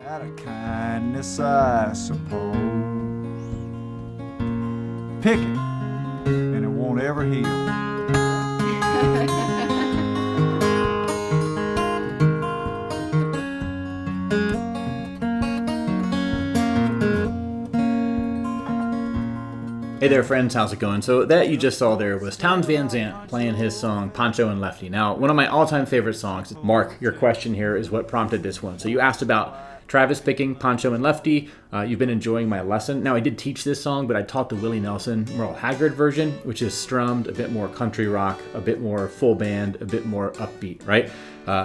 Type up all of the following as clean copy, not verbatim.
Out of kindness, I suppose. Pick it, and it won't ever heal. Hey there friends, how's it going? So that you just saw there was Townes Van Zandt playing his song Pancho and Lefty. Now, one of my all-time favorite songs. Marc, your question here is what prompted this one. So you asked about Travis picking Pancho and Lefty. You've been enjoying my lesson. Now, I did teach this song, but I taught the Willie Nelson, Merle version, which is strummed, a bit more country rock, a bit more full band, a bit more upbeat, right?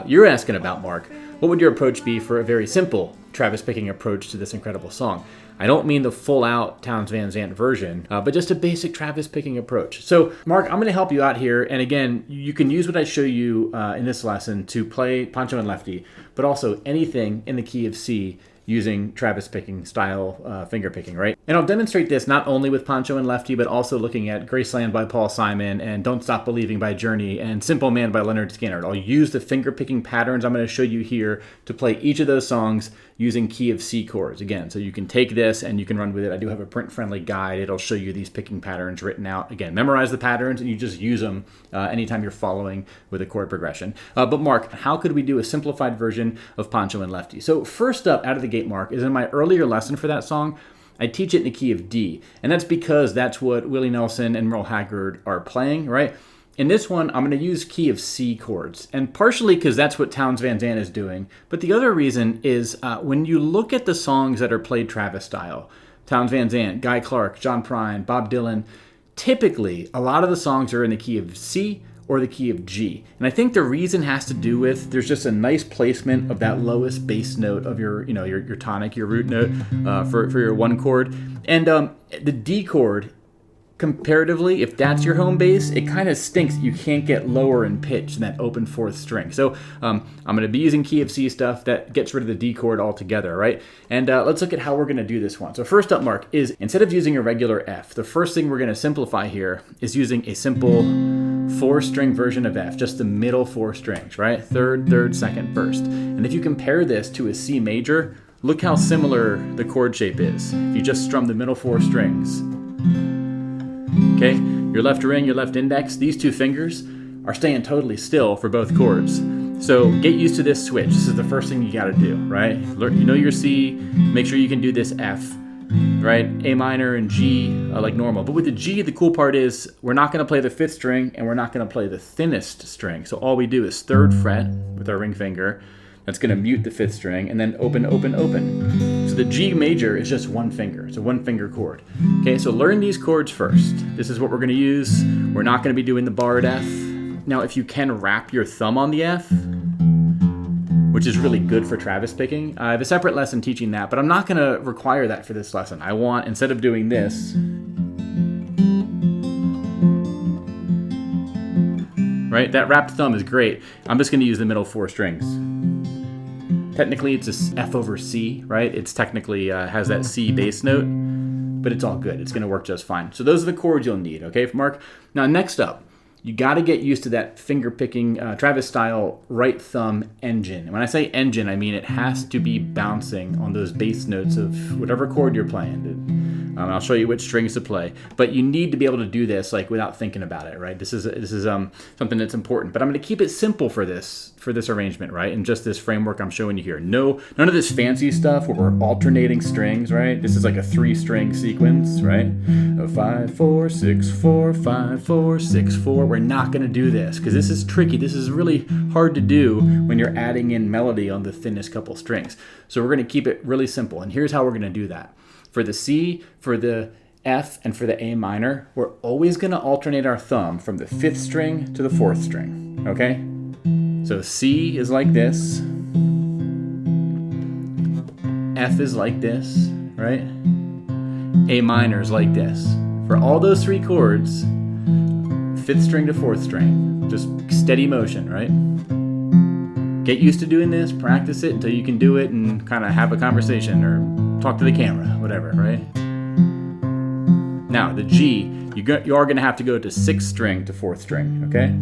You're asking about, Marc, what would your approach be for a very simple Travis picking approach to this incredible song? I don't mean the full-out Townes Van Zandt version, but just a basic Travis picking approach. So, Marc, I'm going to help you out here. And again, you can use what I show you in this lesson to play Pancho and Lefty, but also anything in the key of C using Travis picking style finger picking, right? And I'll demonstrate this not only with Pancho and Lefty, but also looking at Graceland by Paul Simon and Don't Stop Believing by Journey and Simple Man by Lynyrd Skynyrd. I'll use the finger picking patterns I'm going to show you here to play each of those songs using key of C chords. Again, so you can take this and you can run with it. I do have a print-friendly guide. It'll show you these picking patterns written out. Again, memorize the patterns and you just use them anytime you're following with a chord progression. But Marc, how could we do a simplified version of Pancho and Lefty? So first up out of the gate, Marc, is in my earlier lesson for that song, I teach it in the key of D. And that's because that's what Willie Nelson and Merle are playing, right? In this one, I'm going to use key of C chords, and partially because that's what Townes Van Zandt is doing. But the other reason is when you look at the songs that are played Travis style, Townes Van Zandt, Guy Clark, John Prine, Bob Dylan, typically a lot of the songs are in the key of C or the key of G. And I think the reason has to do with there's just a nice placement of that lowest bass note of your tonic, your root note for your one chord. And the D chord, comparatively, if that's your home base, it kind of stinks. You can't get lower in pitch than that open fourth string. So I'm going to be using key of C stuff that gets rid of the D chord altogether, right? And let's look at how we're going to do this one. So first up, Marc, is instead of using a regular F, the first thing we're going to simplify here is using a simple four-string version of F, just the middle four strings, right? Third, second, first. And if you compare this to a C major, look how similar the chord shape is. If you just strum the middle four strings, okay, your left ring, your left index, these two fingers are staying totally still for both chords. So get used to this switch. This is the first thing you got to do, right? You know your C, make sure you can do this F, right? A minor and G like normal. But with the G, the cool part is we're not going to play the fifth string and we're not going to play the thinnest string. So all we do is third fret with our ring finger. That's going to mute the fifth string and then open, open, open. So the G major is just one finger. It's a one finger chord. Okay, so learn these chords first. This is what we're going to use. We're not going to be doing the barred F. Now, if you can wrap your thumb on the F, which is really good for Travis picking, I have a separate lesson teaching that, but I'm not going to require that for this lesson. I want, instead of doing this, right? That wrapped thumb is great. I'm just going to use the middle four strings. Technically, it's a F over C, right? It's technically has that C bass note, but it's all good. It's going to work just fine. So those are the chords you'll need, okay, Marc? Now, next up, you got to get used to that finger picking Travis style right thumb engine. And when I say engine, I mean it has to be bouncing on those bass notes of whatever chord you're playing. I'll show you which strings to play, but you need to be able to do this like without thinking about it, right? This is something that's important. But I'm going to keep it simple for this arrangement, right? And just this framework I'm showing you here. None of this fancy stuff where we're alternating strings, right? This is like a 3-string sequence, right? 5 4 6 4 5 4 6 4. We're not going to do this because this is tricky. This is really hard to do when you're adding in melody on the thinnest couple strings. So we're going to keep it really simple. And here's how we're going to do that. For the C, for the F, and for the A minor, we're always going to alternate our thumb from the 5th string to the 4th string, okay? So C is like this, F is like this, right? A minor is like this. For all those 3 chords, 5th string to 4th string, just steady motion, right? Get used to doing this, practice it until you can do it and kind of have a conversation or talk to the camera, whatever, right? Now, the G, you are going to have to go to 6th string to 4th string, okay?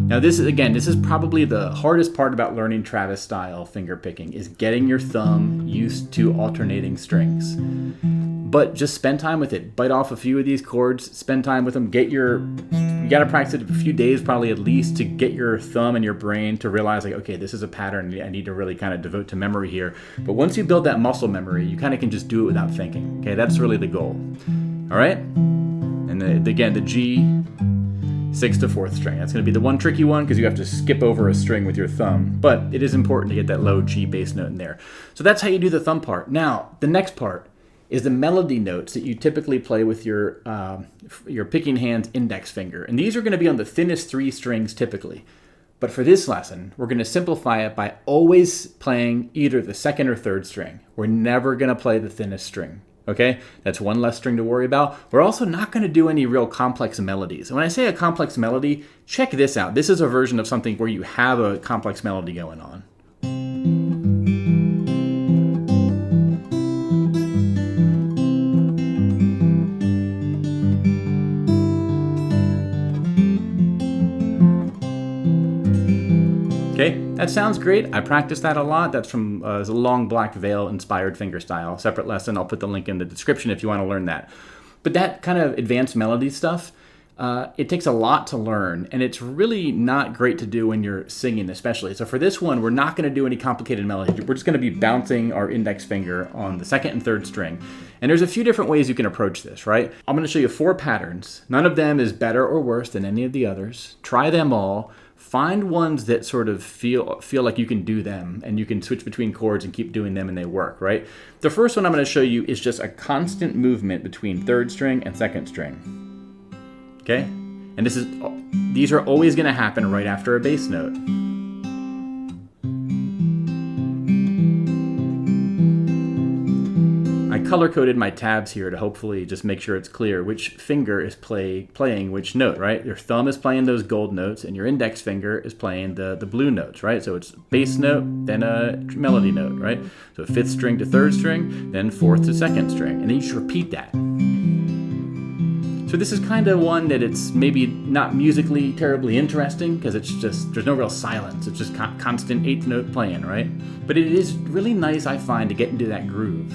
Now this is probably the hardest part about learning Travis style finger picking, is getting your thumb used to alternating strings. But just spend time with it. Bite off a few of these chords, spend time with them. You gotta practice it a few days probably at least to get your thumb and your brain to realize like, okay, this is a pattern I need to really kind of devote to memory here. But once you build that muscle memory, you kind of can just do it without thinking. Okay, that's really the goal. All right? And again, the G, 6th to 4th string. That's gonna be the one tricky one because you have to skip over a string with your thumb. But it is important to get that low G bass note in there. So that's how you do the thumb part. Now, the next part is the melody notes that you typically play with your picking hand's index finger. And these are going to be on the thinnest 3 strings typically. But for this lesson, we're going to simplify it by always playing either the 2nd or 3rd string. We're never going to play the thinnest string. Okay? That's one less string to worry about. We're also not going to do any real complex melodies. And when I say a complex melody, check this out. This is a version of something where you have a complex melody going on. Okay, that sounds great. I practiced that a lot. That's from a Long Black Veil inspired fingerstyle. Separate lesson. I'll put the link in the description if you want to learn that. But that kind of advanced melody stuff, it takes a lot to learn, and it's really not great to do when you're singing especially. So for this one, we're not going to do any complicated melody. We're just going to be bouncing our index finger on the 2nd and 3rd string. And there's a few different ways you can approach this, right? I'm going to show you 4 patterns. None of them is better or worse than any of the others. Try them all. Find ones that sort of feel like you can do them and you can switch between chords and keep doing them and they work, right? The first one I'm going to show you is just a constant movement between 3rd string and 2nd string. Okay? And these are always going to happen right after a bass note. I color-coded my tabs here to hopefully just make sure it's clear which finger is playing which note, right? Your thumb is playing those gold notes, and your index finger is playing the blue notes, right? So it's bass note, then a melody note, right? So 5th string to 3rd string, then 4th to 2nd string, and then you just repeat that. So this is kind of one that it's maybe not musically terribly interesting because it's just, there's no real silence. It's just constant 8th note playing, right? But it is really nice, I find, to get into that groove.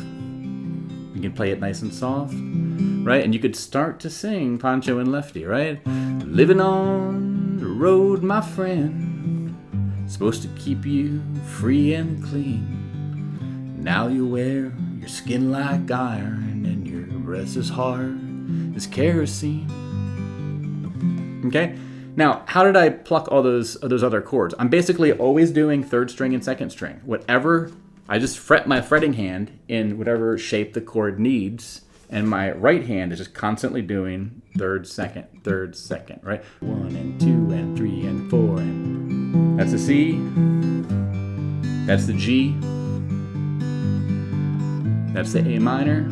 You can play it nice and soft, right? And you could start to sing Pancho and Lefty, right? Living on the road, my friend, supposed to keep you free and clean. Now you wear your skin like iron and your breath as hard as kerosene. Okay? Now, how did I pluck all those other chords? I'm basically always doing 3rd string and 2nd string. Whatever, I just fret my fretting hand in whatever shape the chord needs, and my right hand is just constantly doing 3rd, 2nd, right? 1 and 2 and 3 and 4, and that's the C, that's the G, that's the A minor,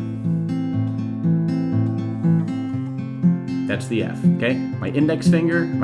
that's the F, okay? My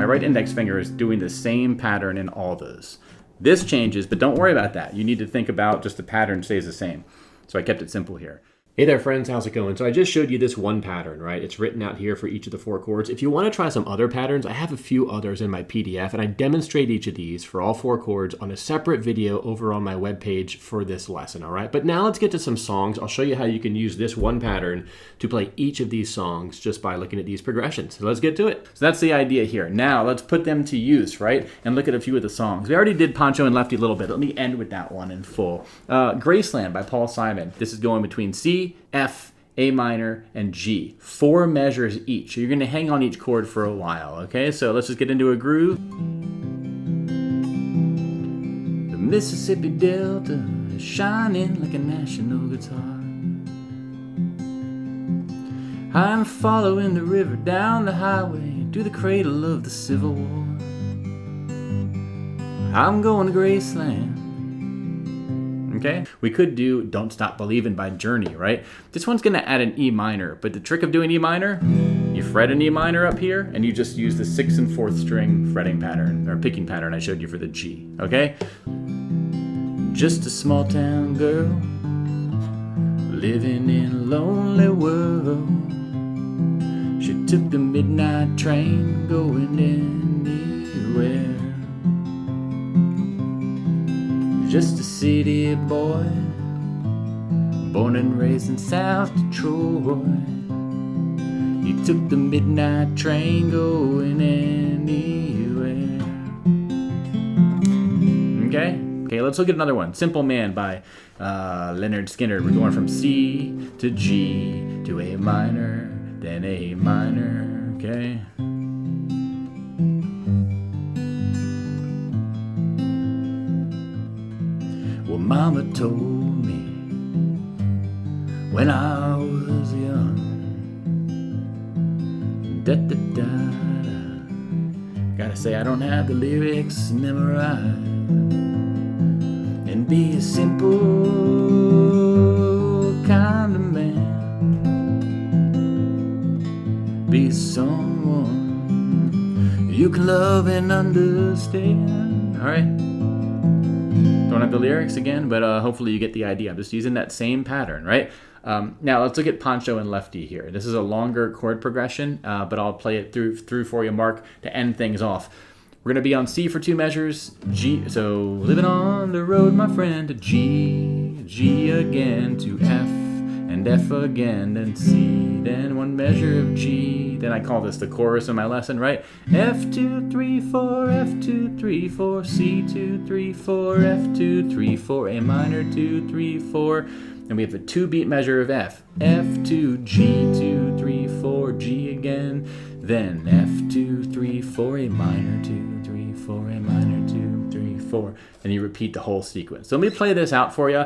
right index finger is doing the same pattern in all those. This changes, but don't worry about that. You need to think about just the pattern stays the same. So I kept it simple here. Hey there friends, how's it going? So I just showed you this one pattern, right? It's written out here for each of the 4 chords. If you want to try some other patterns, I have a few others in my PDF, and I demonstrate each of these for all 4 chords on a separate video over on my webpage for this lesson, all right? But now let's get to some songs. I'll show you how you can use this one pattern to play each of these songs just by looking at these progressions. So let's get to it. So that's the idea here. Now let's put them to use, right? And look at a few of the songs. We already did Pancho and Lefty a little bit. Let me end with that one in full. Graceland by Paul Simon. This is going between C, F, A minor, and G. 4 measures each. So you're going to hang on each chord for a while, okay? So let's just get into a groove. The Mississippi Delta is shining like a national guitar. I'm following the river down the highway to the cradle of the Civil War. I'm going to Graceland. Okay? We could do Don't Stop Believin' by Journey, right? This one's going to add an E minor, but the trick of doing E minor, you fret an E minor up here, and you just use the 6th and 4th string fretting pattern, or picking pattern I showed you for the G, okay? Just a small town girl, living in a lonely world. She took the midnight train, going anywhere. just a city boy, born and raised in South Detroit. He took the midnight train going anywhere. Okay, let's look at another one. Simple Man by Lynyrd Skynyrd. We're going from C to G to A minor, then A minor, okay? Well, Mama told me when I was young, da-da-da-da. Gotta say I don't have the lyrics memorized. And be a simple kind of man. Be someone you can love and understand. Alright? Don't have the lyrics again, but hopefully you get the idea. I'm just using that same pattern, right? Now let's look at Pancho and Lefty here. This is a longer chord progression, but I'll play it through for you, Marc, to end things off. We're going to be on C for 2 measures, G, so living on the road, my friend, to G, G again, to F, and F again, then C, then 1 measure of G, then I call this the chorus of my lesson, right? F2, 3, 4, F2, 3, 4, C2, 3, 4, F2, 3, 4, A minor, 2, 3, 4, and we have a 2-beat measure of F, F2, G2, 3, 4, G again, then F2, 3, 4, A minor, 2, 3, 4, A minor, 2, 3, 4, and you repeat the whole sequence. So let me play this out for you.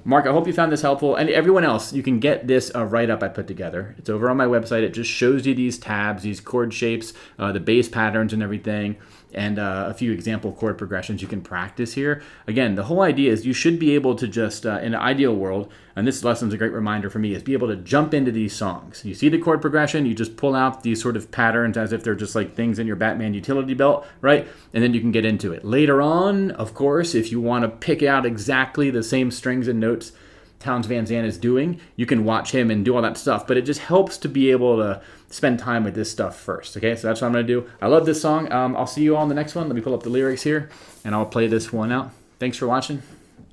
Marc, I hope you found this helpful, and everyone else, you can get this write-up I put together. It's over on my website. It just shows you these tabs, these chord shapes, the bass patterns and everything, and a few example chord progressions you can practice here. Again, the whole idea is you should be able to just, in an ideal world, and this lesson's a great reminder for me, is be able to jump into these songs. You see the chord progression, you just pull out these sort of patterns as if they're just like things in your Batman utility belt, right? And then you can get into it. Later on, of course, if you want to pick out exactly the same strings and notes Townes Van Zandt is doing, you can watch him and do all that stuff, but it just helps to be able to spend time with this stuff first, okay? So that's what I'm going to do. I love this song. I'll see you all in the next one. Let me pull up the lyrics here, and I'll play this one out. Thanks for watching.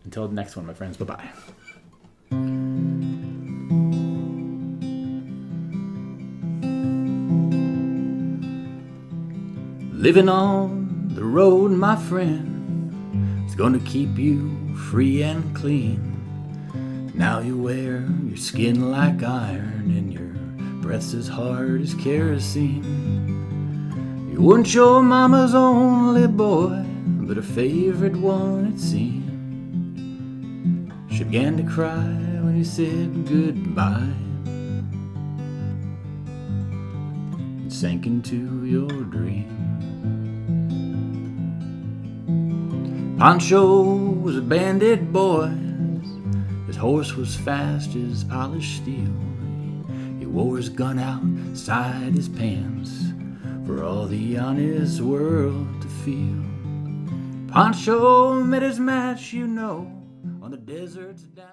Until the next one, my friends. Bye-bye. Living on the road, my friend, is gonna keep you free and clean. Now you wear your skin like iron and your breath's as hard as kerosene. You weren't your mama's only boy, but her favorite one it seemed. She began to cry when you said goodbye and sank into your dream. Pancho was a bandit boy. His horse was fast as polished steel. He wore his gun outside his pants for all the honest world to feel. Pancho met his match, you know, on the deserts down.